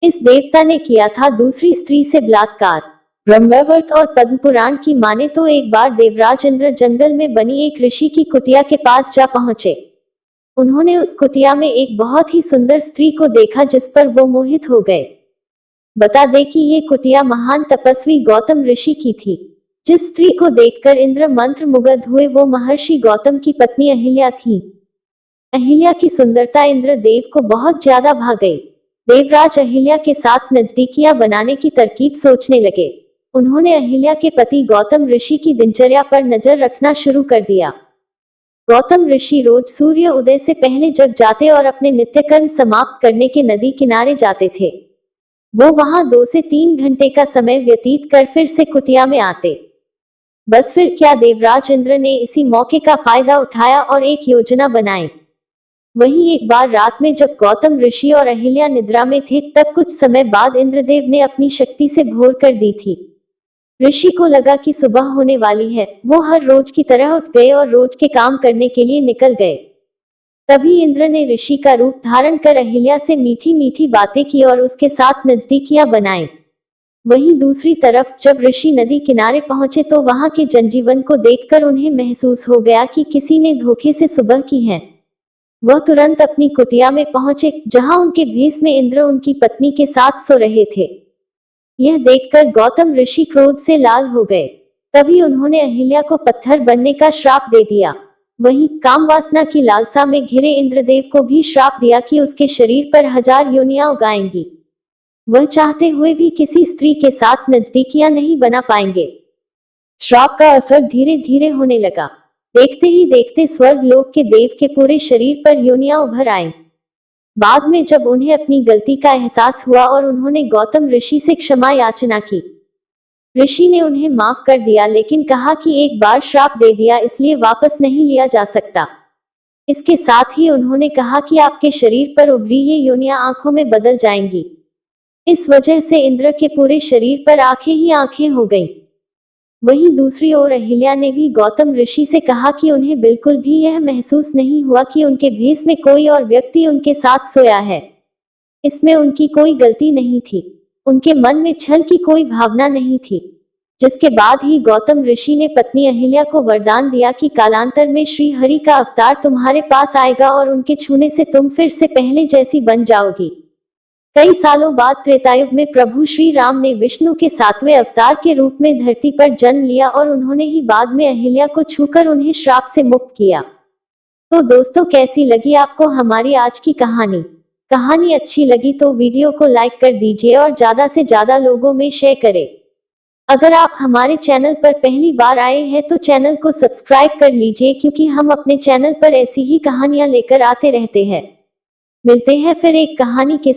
इस देवता ने किया था दूसरी स्त्री से बलात्कार। ब्रह्मवैवर्त और पद्म पुराण की माने तो एक बार देवराज इंद्र जंगल में बनी एक ऋषि की कुटिया के पास जा पहुंचे। उन्होंने उस कुटिया में एक बहुत ही सुंदर स्त्री को देखा जिस पर वो मोहित हो गए। बता दें कि ये कुटिया महान तपस्वी गौतम ऋषि की थी। जिस स्त्री को देखकर इंद्र मंत्र मुग्ध हुए वो महर्षि गौतम की पत्नी अहिल्या थी। अहिल्या की सुंदरता इंद्र देव को बहुत ज्यादा भा गई। देवराज अहिल्या के साथ नजदीकियां बनाने की तरकीब सोचने लगे। उन्होंने अहिल्या के पति गौतम ऋषि की दिनचर्या पर नजर रखना शुरू कर दिया। गौतम ऋषि रोज सूर्य उदय से पहले जग जाते और अपने नित्य कर्म समाप्त करने के नदी किनारे जाते थे। वो वहां 2 से 3 घंटे का समय व्यतीत कर फिर से कुटिया में आते। बस फिर क्या, देवराज इंद्र ने इसी मौके का फायदा उठाया और एक योजना बनाई। वहीं एक बार रात में जब गौतम ऋषि और अहिल्या निद्रा में थे तब कुछ समय बाद इंद्रदेव ने अपनी शक्ति से भोर कर दी थी। ऋषि को लगा कि सुबह होने वाली है। वो हर रोज की तरह उठ गए और रोज के काम करने के लिए निकल गए। तभी इंद्र ने ऋषि का रूप धारण कर अहिल्या से मीठी मीठी बातें की और उसके साथ नजदीकियां बनाई। वहीं दूसरी तरफ जब ऋषि नदी किनारे पहुंचे तो वहां के जनजीवन को देखकर उन्हें महसूस हो गया कि किसी ने धोखे से सुबह की है। वह तुरंत अपनी कुटिया में पहुंचे जहां उनके भेष में इंद्र उनकी पत्नी के साथ सो रहे थे। यह देखकर गौतम ऋषि क्रोध से लाल हो गए। तभी उन्होंने अहिल्या को पत्थर बनने का श्राप दे दिया। वहीं काम वासना की लालसा में घिरे इंद्रदेव को भी श्राप दिया कि उसके शरीर पर 1000 योनियां उगाएंगी। वह चाहते हुए भी किसी स्त्री के साथ नजदीकियां नहीं बना पाएंगे। श्राप का असर धीरे धीरे होने लगा। देखते ही देखते स्वर्ग लोक के देव के पूरे शरीर पर योनियां उभर आईं। बाद में जब उन्हें अपनी गलती का एहसास हुआ और उन्होंने गौतम ऋषि से क्षमा याचना की, ऋषि ने उन्हें माफ कर दिया लेकिन कहा कि एक बार श्राप दे दिया इसलिए वापस नहीं लिया जा सकता। इसके साथ ही उन्होंने कहा कि आपके शरीर पर उभरी ये योनियां आंखों में बदल जाएंगी। इस वजह से इंद्र के पूरे शरीर पर आंखें ही आंखें हो गईं। वहीं दूसरी ओर अहिल्या ने भी गौतम ऋषि से कहा कि उन्हें बिल्कुल भी यह महसूस नहीं हुआ कि उनके भेष में कोई और व्यक्ति उनके साथ सोया है। इसमें उनकी कोई गलती नहीं थी। उनके मन में छल की कोई भावना नहीं थी। जिसके बाद ही गौतम ऋषि ने पत्नी अहिल्या को वरदान दिया कि कालांतर में श्री हरि का अवतार तुम्हारे पास आएगा और उनके छूने से तुम फिर से पहले जैसी बन जाओगी। कई सालों बाद त्रेतायुग में प्रभु श्री राम ने विष्णु के 7वें अवतार के रूप में धरती पर जन्म लिया और उन्होंने ही बाद में अहिल्या को छूकर उन्हें श्राप से मुक्त किया। तो दोस्तों, कैसी लगी आपको हमारी आज की कहानी अच्छी लगी तो वीडियो को लाइक कर दीजिए और ज्यादा से ज्यादा लोगों में शेयर करें। अगर आप हमारे चैनल पर पहली बार आए हैं तो चैनल को सब्सक्राइब कर लीजिए क्योंकि हम अपने चैनल पर ऐसी ही कहानियां लेकर आते रहते हैं। मिलते हैं फिर एक कहानी के